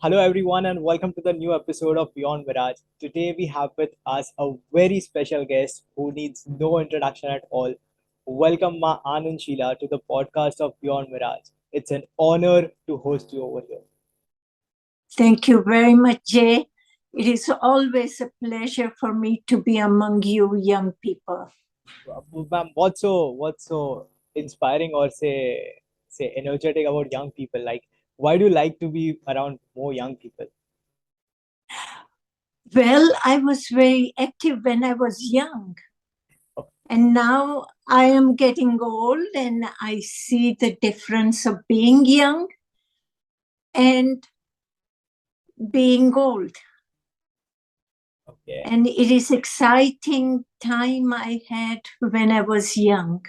Hello, everyone, and welcome to the new episode of Beyond Mirage. Today, we have with us a very special guest who needs no introduction at all. Welcome, Ma Anand Sheela, to the podcast of Beyond Mirage. It's an honor to host you over here. Thank you very much, Jay. It is always a pleasure for me to be among you young people. Ma'am, what's so inspiring or say energetic about young people? Like, why do you like to be around more young people? Well, I was very active when I was young. And now I am getting old and I see the difference of being young and being old. Okay. And it is exciting time I had when I was young.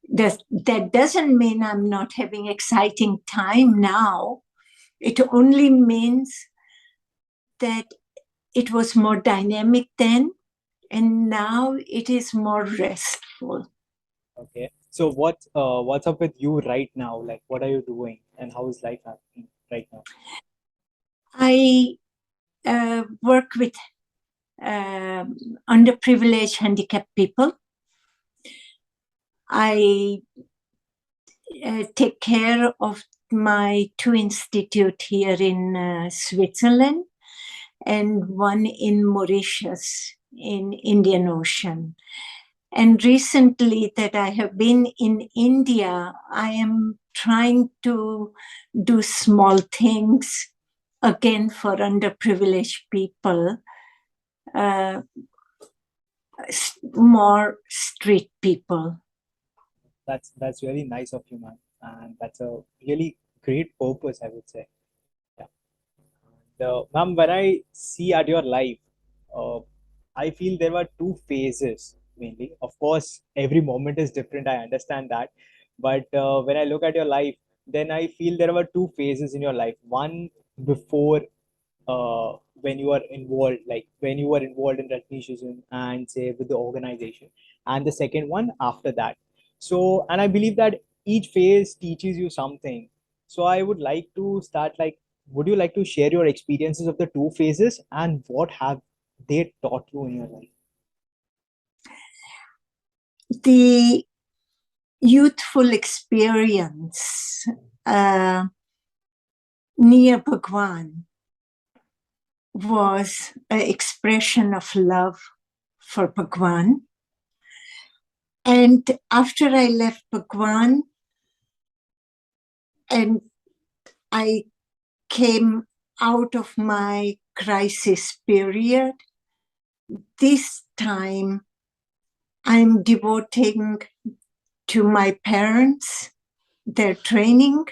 That doesn't mean I'm not having exciting time now. It only means that it was more dynamic then, and now it is more restful. Okay. So what's up with you right now? Like, what are you doing, and how is life happening right now? I work with underprivileged handicapped people. I take care of my two institutes here in Switzerland and one in Mauritius in Indian Ocean. And recently that I have been in India, I am trying to do small things again for underprivileged people, uh, more street people. That's really nice of you, man, and that's a really great purpose, I would say. Yeah. Ma'am, when I see at your life, uh, I feel there were two phases mainly. Of course, every moment is different. I understand that, but when I look at your life, then I feel there were two phases in your life. One before when you are involved, like when you were involved in Rajneesh and say with the organization, and the second one after that. So, and I believe that each phase teaches you something. So, I would like to start like, would you like to share your experiences of the two phases and what have they taught you in your life? The youthful experience near Bhagwan was an expression of love for Bhagwan. And after I left Bhagwan and I came out of my crisis period, this time I'm devoting to my parents, their training,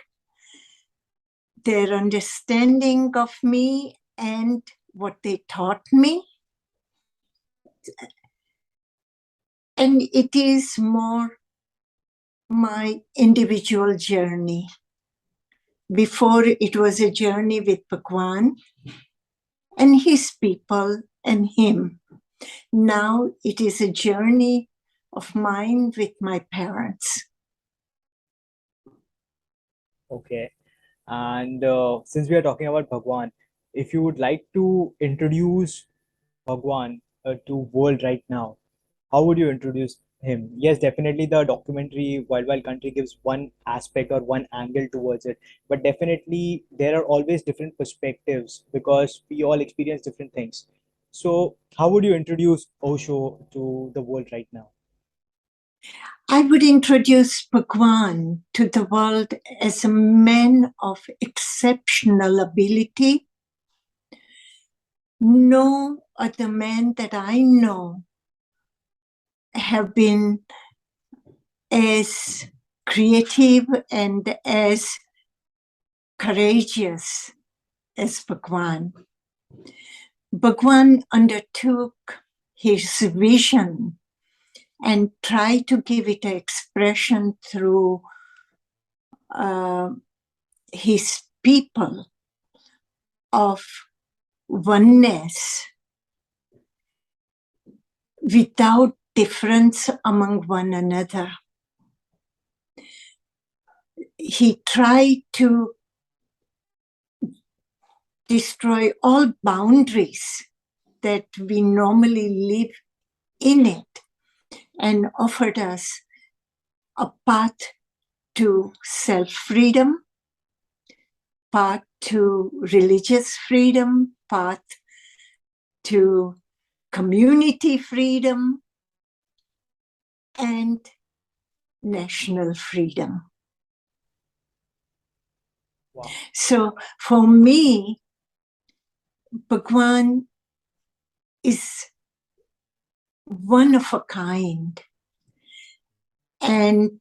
their understanding of me, and what they taught me. And it is more my individual journey. Before, it was a journey with Bhagwan and his people and him. Now it is a journey of mine with my parents. Okay. And since we are talking about Bhagwan, if you would like to introduce Bhagwan to world right now, how would you introduce him? Yes, definitely the documentary Wild Wild Country gives one aspect or one angle towards it, but definitely there are always different perspectives because we all experience different things. So, how would you introduce Osho to the world right now? I would introduce Bhagwan to the world as a man of exceptional ability. No other man that I know have been as creative and as courageous as Bhagwan. Bhagwan undertook his vision and tried to give it an expression through his people of oneness without difference among one another. He tried to destroy all boundaries that we normally live in it, and offered us a path to self-freedom, path to religious freedom, path to community freedom, and national freedom. Wow. So for me, Bhagwan is one of a kind. And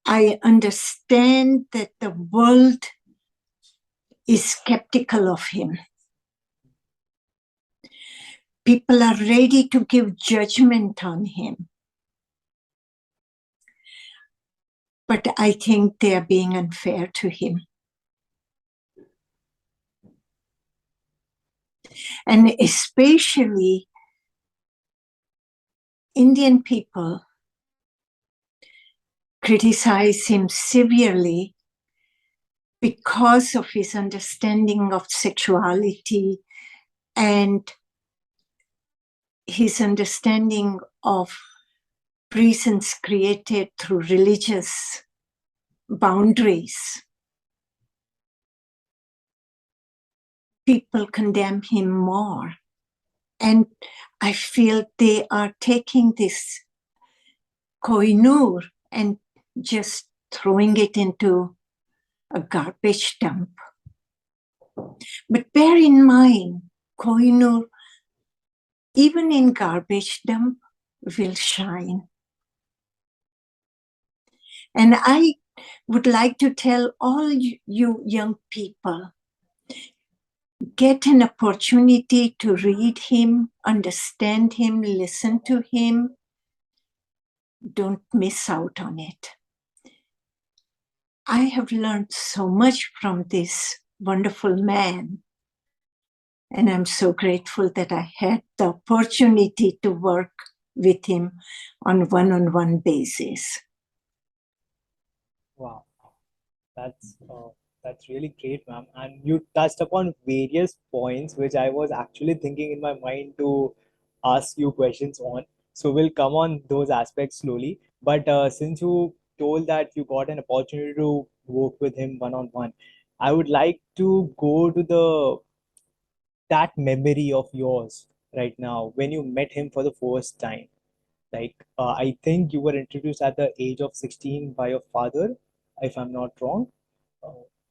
I understand that the world is skeptical of him. People are ready to give judgment on him. But I think they are being unfair to him. And especially Indian people criticize him severely because of his understanding of sexuality and his understanding of prisons created through religious boundaries. People condemn him more. And I feel they are taking this Kohinoor and just throwing it into a garbage dump. But bear in mind, Kohinoor, even in garbage dump, will shine. And I would like to tell all you young people, get an opportunity to read him, understand him, listen to him. Don't miss out on it. I have learned so much from this wonderful man. And I'm so grateful that I had the opportunity to work with him on one-on-one basis. Wow. That's really great, ma'am. And you touched upon various points which I was actually thinking in my mind to ask you questions on. So we'll come on those aspects slowly. But since you told that you got an opportunity to work with him one on one, I would like to go to the that memory of yours right now when you met him for the first time. Like, I think you were introduced at the age of 16 by your father, if I'm not wrong.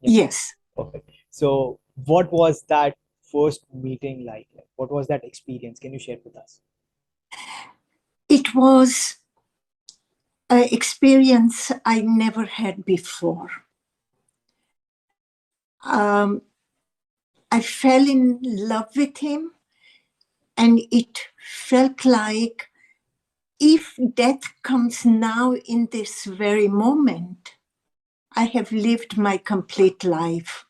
Yeah, Yes, perfect. So, what was that first meeting like? Like, what was that experience? Can you share with us? it was an experience I never had before. I fell in love with him, and it felt like if death comes now in this very moment, I have lived my complete life.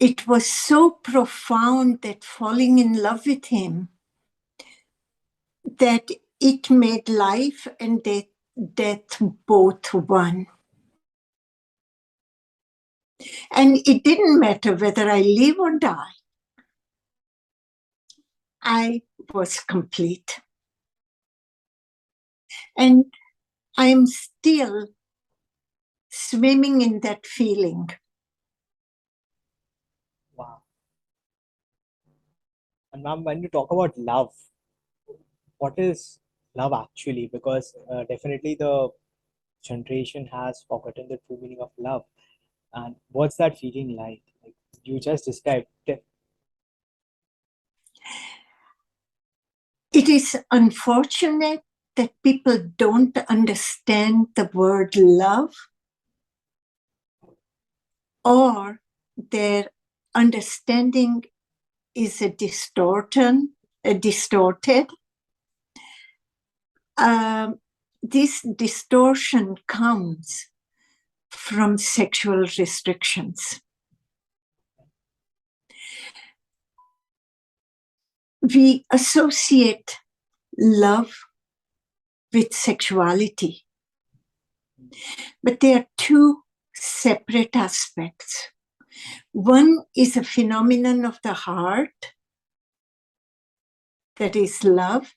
It was so profound that falling in love with him, that it made life and death both one. And it didn't matter whether I live or die. I was complete. And I'm still swimming in that feeling. Wow. And ma'am, when you talk about love, what is love actually? Because definitely the generation has forgotten the true meaning of love. And what's that feeling like? Like you just described. It is unfortunate that people don't understand the word love, or their understanding is distorted. This distortion comes from sexual restrictions. We associate love with sexuality, but they are two separate aspects. One is a phenomenon of the heart, that is love.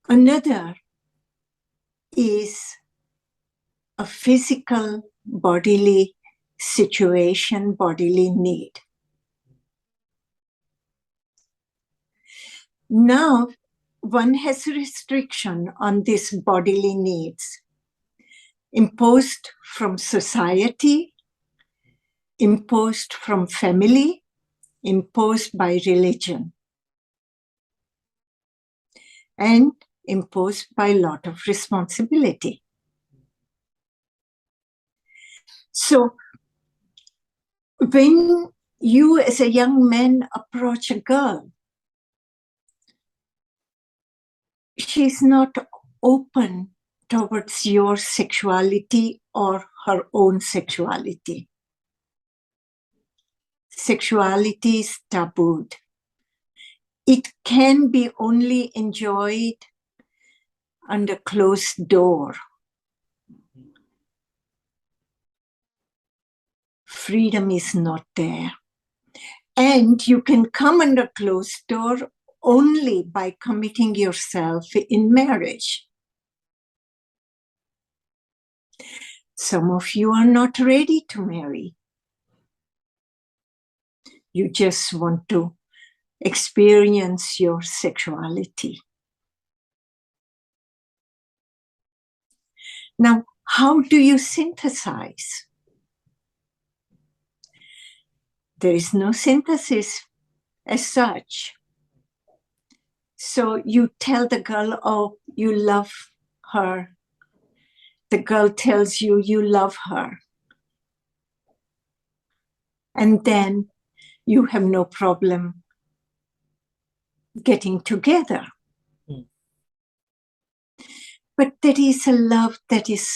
Another is a physical, bodily situation, bodily need. Now, one has restriction on these bodily needs imposed from society, imposed from family, imposed by religion, and imposed by a lot of responsibility. So when you as a young man approach a girl, she's not open towards your sexuality or her own sexuality. Sexuality is tabooed. It can be only enjoyed under closed door. Freedom is not there. And you can come under closed door only by committing yourself in marriage. Some of you are not ready to marry. You just want to experience your sexuality. Now, how do you synthesize? There is no synthesis as such. So you tell the girl, oh, you love her. The girl tells you, you love her. And then you have no problem getting together. But there is a love that is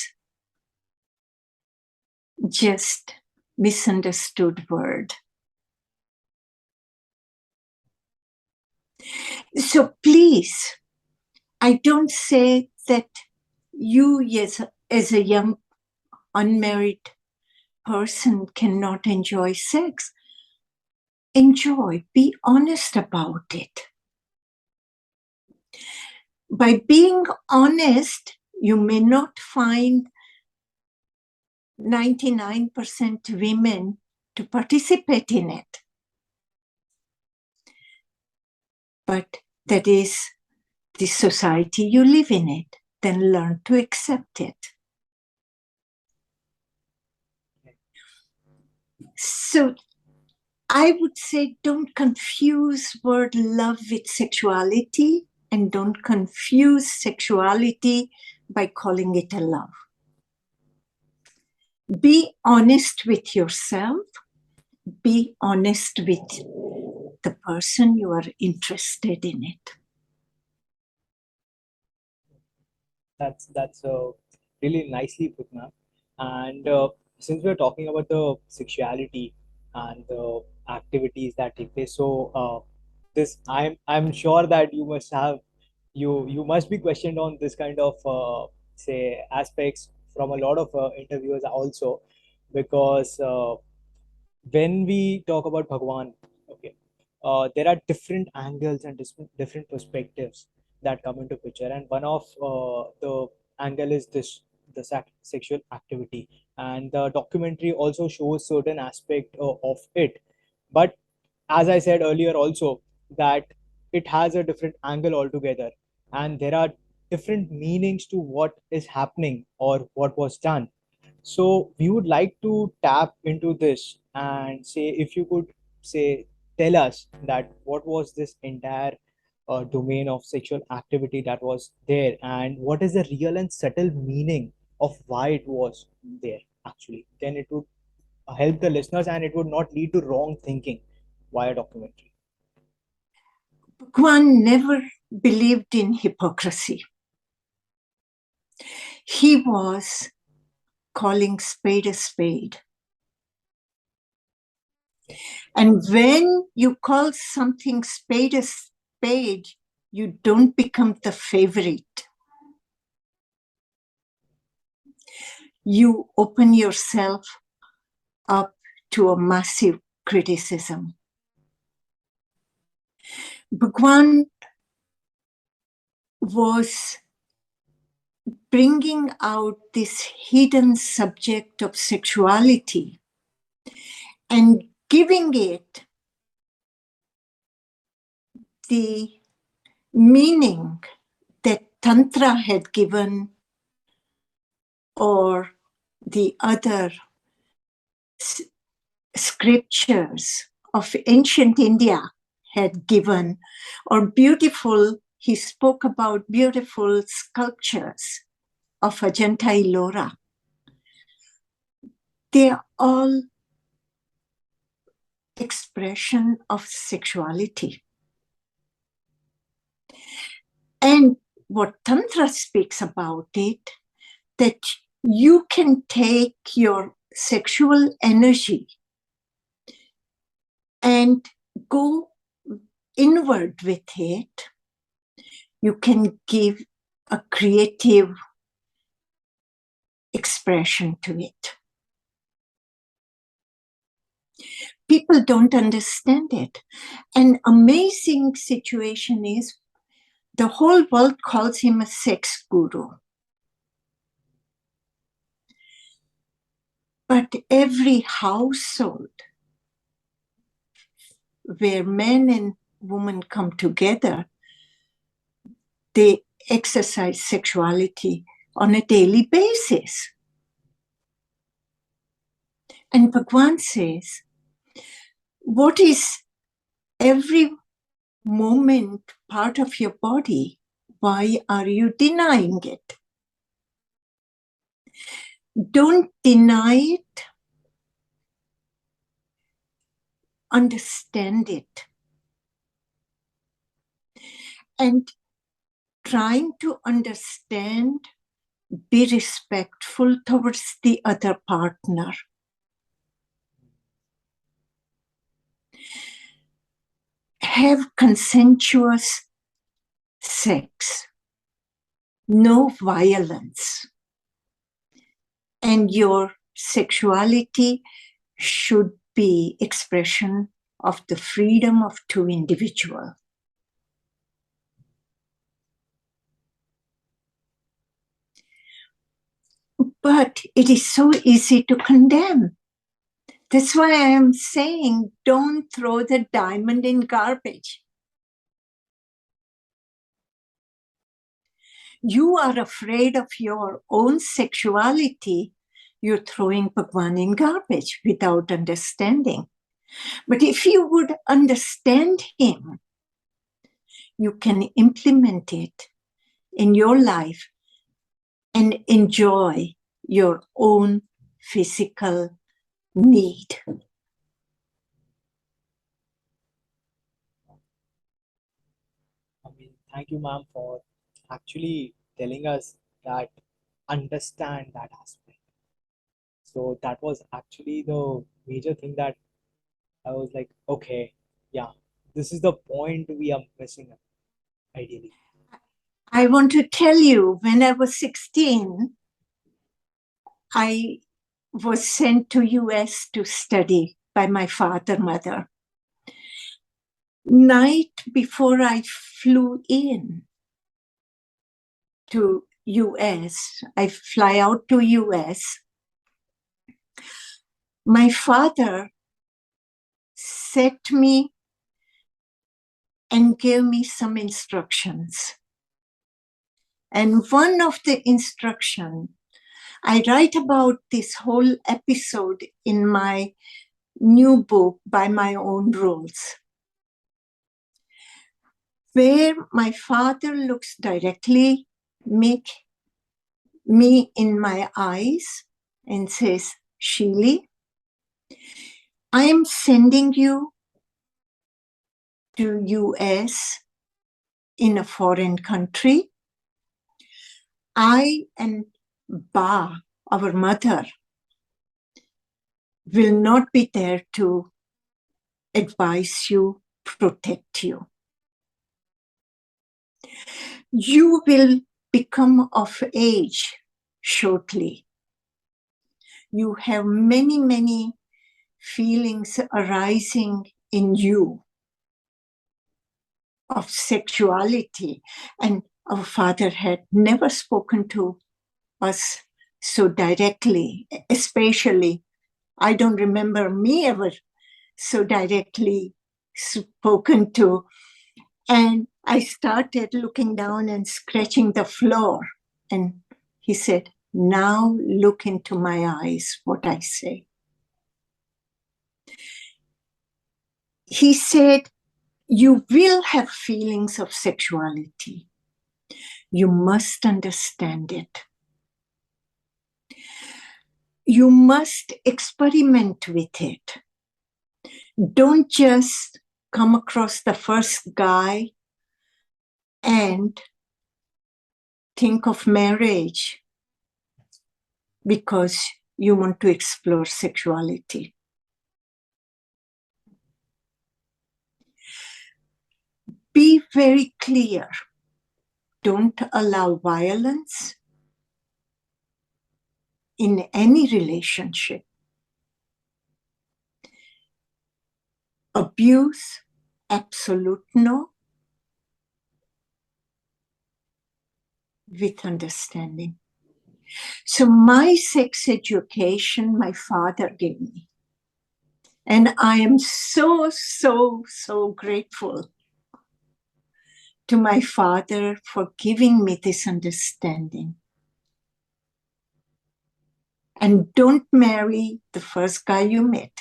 just misunderstood word. So please, I don't say that you as a young unmarried person cannot enjoy sex. Enjoy, be honest about it. By being honest, you may not find 99% women to participate in it. But that is the society you live in it. Then learn to accept it. So I would say don't confuse word love with sexuality, and don't confuse sexuality by calling it a love. Be honest with yourself. Be honest with the person you are interested in it. That's really nicely put, ma'am. And since we're talking about the sexuality and the activities that take place, so this I'm sure that you must be questioned on this kind of say aspects from a lot of interviewers also, because when we talk about Bhagwan, okay, there are different angles and different perspectives that come into picture, and one of the angle is this the sexual activity, and the documentary also shows certain aspect of it. But as I said earlier, also that it has a different angle altogether, and there are different meanings to what is happening or what was done. So we would like to tap into this and say if you could say tell us that what was this entire domain of sexual activity that was there, and what is the real and subtle meaning of why it was there actually. Then it would help the listeners and it would not lead to wrong thinking via documentary. Bhagwan never believed in hypocrisy. He was calling spade a spade. And when you call something spade a spade, you don't become the favorite. You open yourself up to a massive criticism. Bhagwan was bringing out this hidden subject of sexuality and giving it the meaning that Tantra had given, or the other scriptures of ancient India had given, or he spoke about beautiful sculptures of Ajanta Ellora. They are all expression of sexuality. And what Tantra speaks about it, that you can take your sexual energy and go inward with it. You can give a creative expression to it. People don't understand it. An amazing situation is the whole world calls him a sex guru. But every household where men and women come together, they exercise sexuality on a daily basis. And Bhagwan says, what is every moment part of your body? Why are you denying it? Don't deny it. Understand it. And trying to understand, be respectful towards the other partner. Have consensuous sex. No violence. And your sexuality should be expression of the freedom of two individuals. But it is so easy to condemn. That's why I am saying, don't throw the diamond in garbage. You are afraid of your own sexuality. You're throwing Bhagwan in garbage without understanding. But if you would understand him, you can implement it in your life and enjoy your own physical need. I mean, thank you, ma'am, for actually telling us that understand that aspect. So that was actually the major thing that I was like, okay, yeah, this is the point we are missing ideally. I want to tell you, when I was 16, I was sent to US to study by my father, mother. Night before I flew in to US, I fly out to US, my father set me and gave me some instructions. And one of the instructions, I write about this whole episode in my new book, By My Own Rules, where my father looks directly me in my eyes and says, Sheely, I am sending you to US in a foreign country. I and Ba, our mother, will not be there to advise you, protect you. You will become of age shortly. You have many, many feelings arising in you of sexuality. And our father had never spoken to us so directly, especially, I don't remember me ever so directly spoken to. And I started looking down and scratching the floor. And he said, now look into my eyes, what I say. He said, you will have feelings of sexuality. You must understand it. You must experiment with it. Don't just come across the first guy and think of marriage because you want to explore sexuality. Be very clear. Don't allow violence in any relationship. Abuse, absolute no, with understanding. So my sex education, my father gave me. And I am so, so, so grateful to my father for giving me this understanding. And don't marry the first guy you met.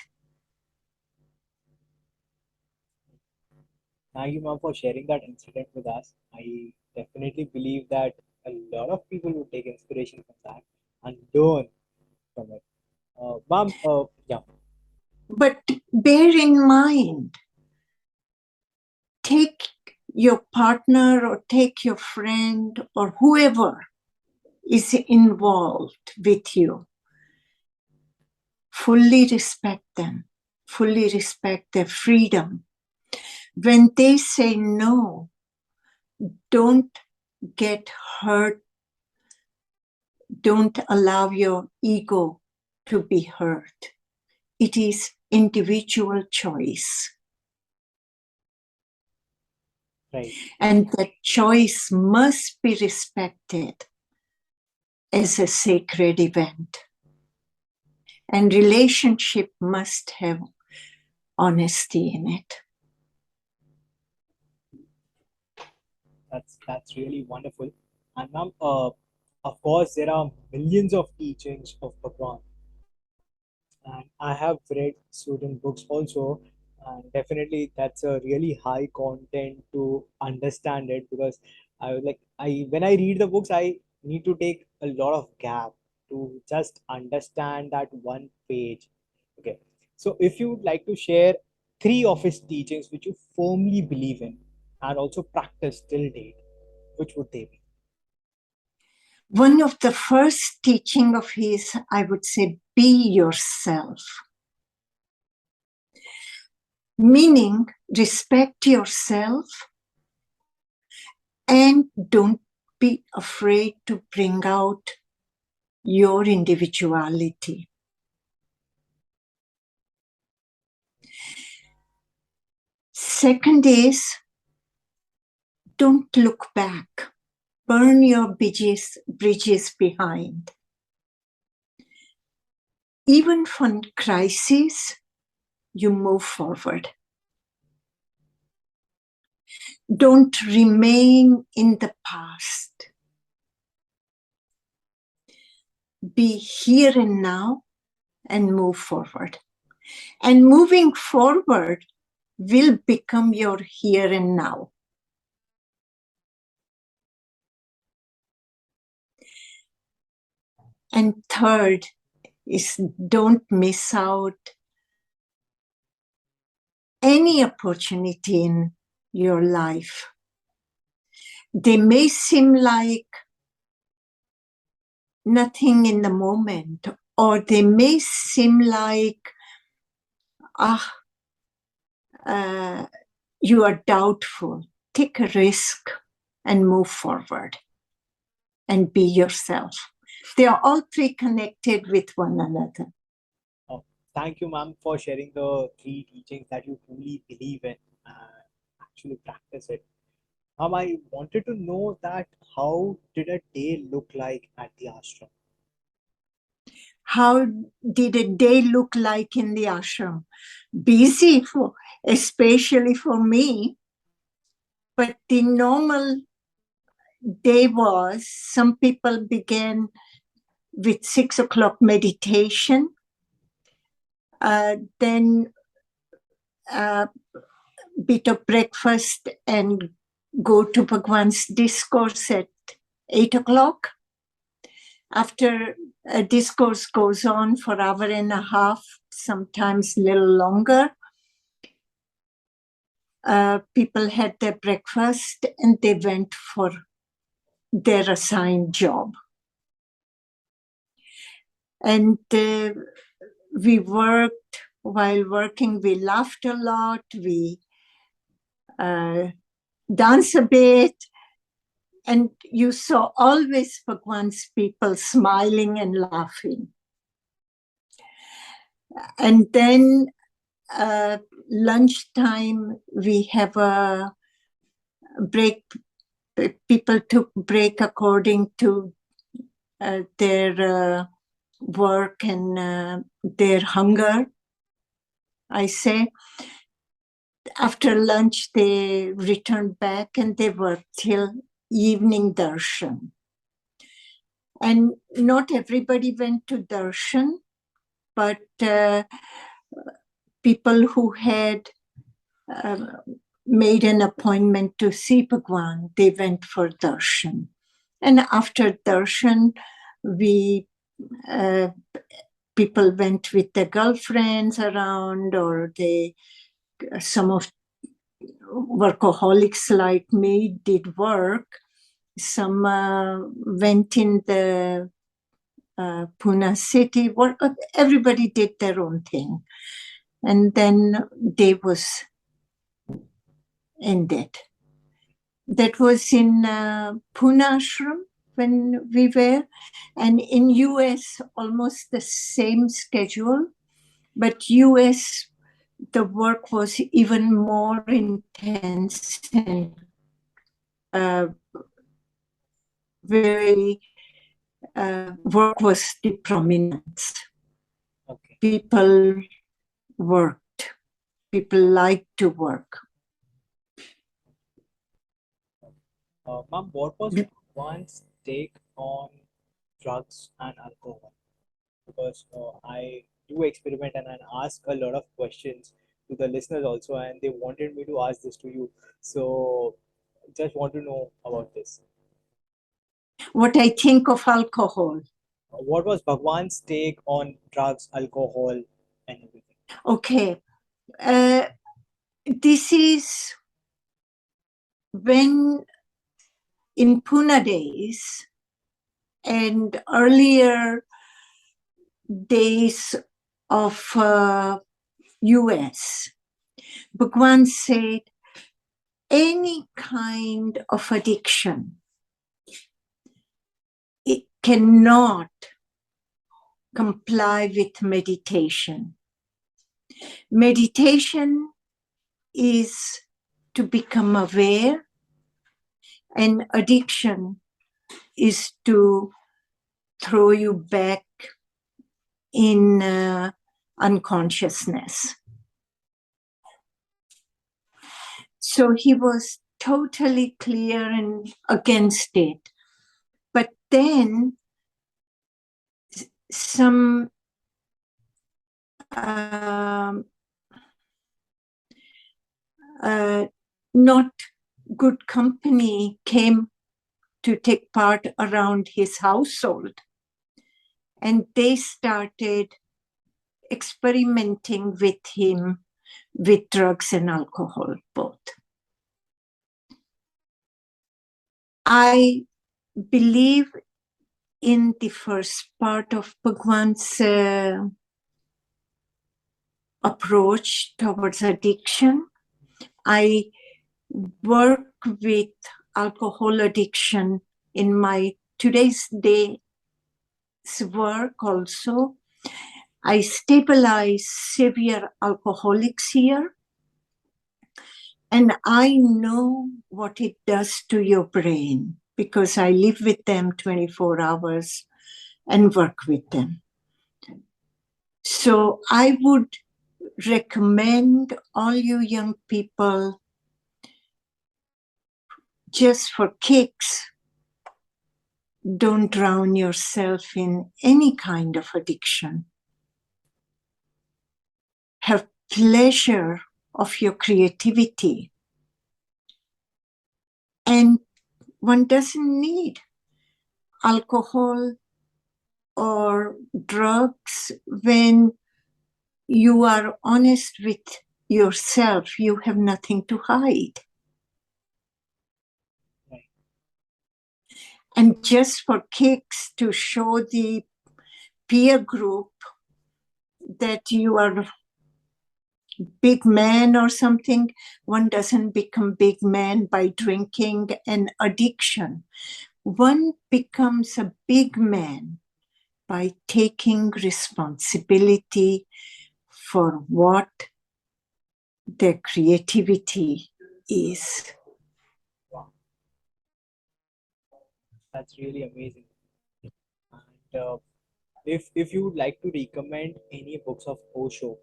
Thank you, ma'am, for sharing that incident with us. I definitely believe that a lot of people would take inspiration from that and learn from it. Ma'am, yeah, But bear in mind, take your partner or take your friend or whoever is involved with you. Fully respect them. Fully respect their freedom. When they say no, don't get hurt. Don't allow your ego to be hurt. It is individual choice. right. And that choice must be respected as a sacred event. And relationship must have honesty in it. That's really wonderful. And ma'am, of course, there are millions of teachings of Bhagwan, and I have read certain books also, and definitely that's a really high content to understand it because I was like I when I read the books I need to take a lot of gap to just understand that one page. Okay, so if you would like to share three of his teachings which you firmly believe in and also practice till date, which would they be? One of the first teaching of his, I would say, be yourself. Meaning, respect yourself and don't be afraid to bring out your individuality. Second is, don't look back. Burn your bridges behind. Even from crisis, you move forward. Don't remain in the past. Be here and now and move forward. And moving forward will become your here and now. And third is don't miss out any opportunity in your life. They may seem like nothing in the moment, or they may seem like, you are doubtful. Take a risk and move forward and be yourself. They are all three connected with one another. Oh, thank you, ma'am, for sharing the three teachings that you truly believe in and actually practice it. I wanted to know that how did a day look like at the ashram? How did a day look like in the ashram? Busy, especially for me, but the normal day was some people began with 6 o'clock meditation, then a bit of breakfast and go to Bhagwan's discourse at 8 o'clock. After a discourse goes on for an hour and a half, sometimes a little longer, people had their breakfast and they went for their assigned job. And we worked. While working, we laughed a lot, we danced a bit, and you saw always Bhagwan's people smiling and laughing. And then lunchtime, we have a break. People took break according to their work and their hunger, I say. After lunch, they returned back and they worked till evening darshan. And not everybody went to darshan, but people who had made an appointment to see Bhagwan, they went for darshan. And after darshan, people went with their girlfriends around, or some of workaholics like me did work. Some went in the Pune city. Everybody did their own thing. And then day was ended. That was in Pune Ashram when we were. And in US, almost the same schedule. But US, the work was even more intense and very work was the prominence. Okay. People worked. People liked to work. Ma'am, what was Bhagwan's take on drugs and alcohol? Because I do experiment and I ask a lot of questions to the listeners also, and they wanted me to ask this to you. So, just want to know about this. What I think of alcohol. What was Bhagwan's take on drugs, alcohol, and everything? Okay. This is when in Pune days and earlier days of US, Bhagwan said any kind of addiction, it cannot comply with meditation. Meditation is to become aware, and addiction is to throw you back in unconsciousness. So he was totally clear and against it. But then some not good company came to take part around his household. And they started experimenting with him with drugs and alcohol both. I believe in the first part of Bhagwan's approach towards addiction. I work with alcohol addiction in my today's day's work also. I stabilize severe alcoholics here, and I know what it does to your brain because I live with them 24 hours and work with them. So I would recommend all you young people, just for kicks, don't drown yourself in any kind of addiction. Have pleasure of your creativity. And one doesn't need alcohol or drugs when you are honest with yourself. You have nothing to hide. Right. And just for kicks, to show the peer group that you are a big man or something, one doesn't become big man by drinking and addiction. One becomes a big man by taking responsibility for what their creativity is. Wow. That's really amazing. And if you would like to recommend any books of Osho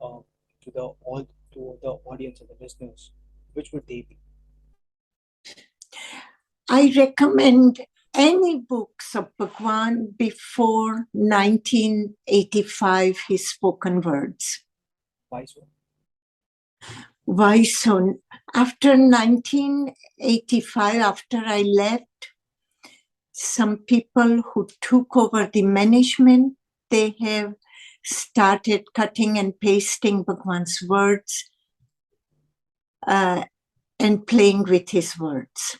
uh, to the all to the audience and the listeners, which would they be? I recommend any books of Bhagwan before 1985, his spoken words. Why so? Why so? After 1985, after I left, some people who took over the management, they have started cutting and pasting Bhagwan's words and playing with his words.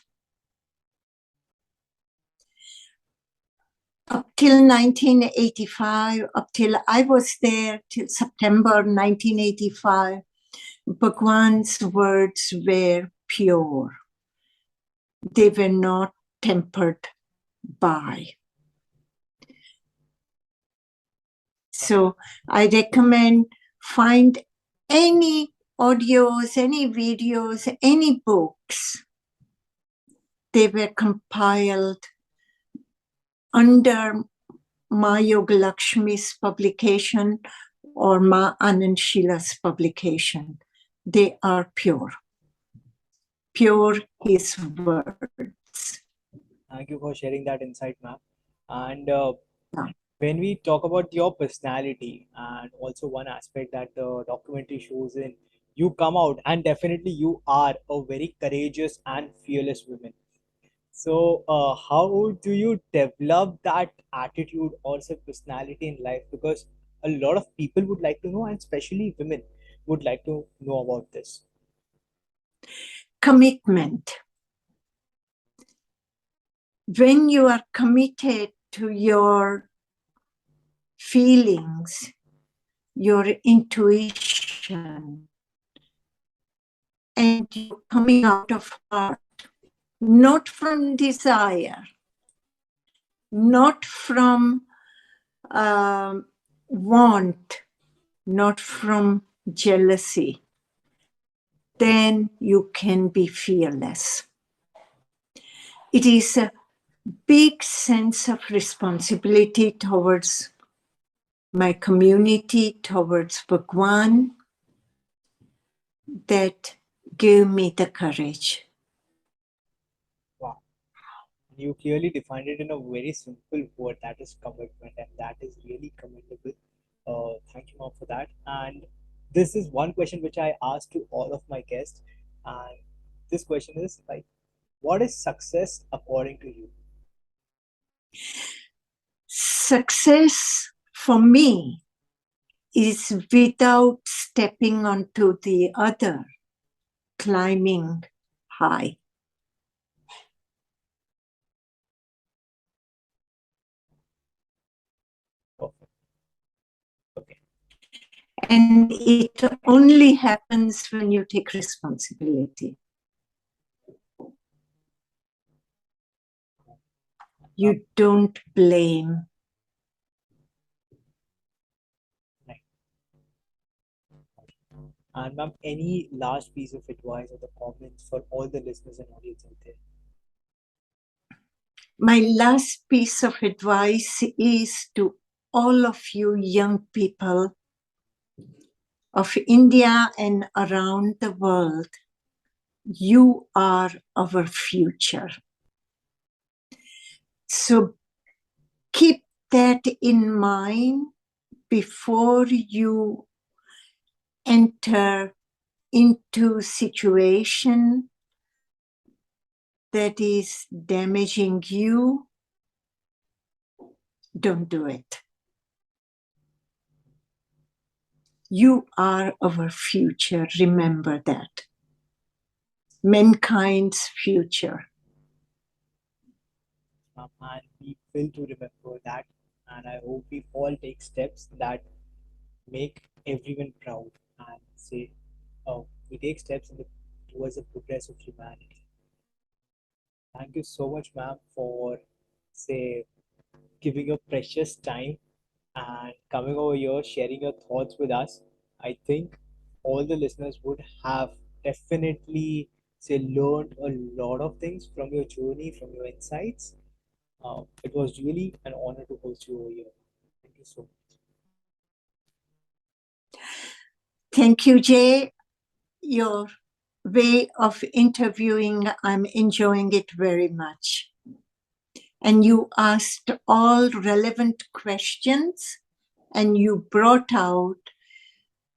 Up till 1985, up till I was there, till September 1985, Bhagwan's words were pure. They were not tempered by. So I recommend find any audios, any videos, any books. They were compiled under Ma Yoga Lakshmi's publication or Ma Anand Sheela's publication. They are pure. Pure his words. Thank you for sharing that insight, ma'am. And when we talk about your personality, and also one aspect that the documentary shows in, you come out and definitely you are a very courageous and fearless woman. So, how do you develop that attitude or say personality in life? Because a lot of people would like to know, and especially women would like to know about this. Commitment. When you are committed to your feelings, your intuition, and you're coming out of heart, not from desire, not from want, not from jealousy, then you can be fearless. It is a big sense of responsibility towards my community, towards Bhagwan, that gave me the courage. Wow. You clearly defined it in a very simple word, that is commitment, and that is really commendable. Thank you, ma'am, for that. And this is one question which I asked to all of my guests, and this question is like, what is success according to you? Success for me is without stepping onto the other, climbing high. Perfect. Okay. And it only happens when you take responsibility. You don't blame. And ma'am, any last piece of advice or the comments for all the listeners and audience out there? My last piece of advice is to all of you young people of India and around the world. You are our future. So keep that in mind before you enter into situation that is damaging you. Don't do it. You are our future. Remember that. Mankind's future. And we will to remember that. And I hope we all take steps that make everyone proud and say, oh, we take steps towards the progress of humanity. Thank you so much, ma'am, for say giving your precious time and coming over here, sharing your thoughts with us. I think all the listeners would have definitely say learned a lot of things from your journey, from your insights. It was really an honor to host you over here. Thank you so much. Thank you, Jay. Your way of interviewing, I'm enjoying it very much. And you asked all relevant questions and you brought out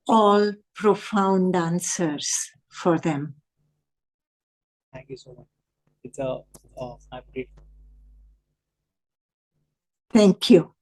all profound answers for them. Thank you so much. I'm grateful. Thank you.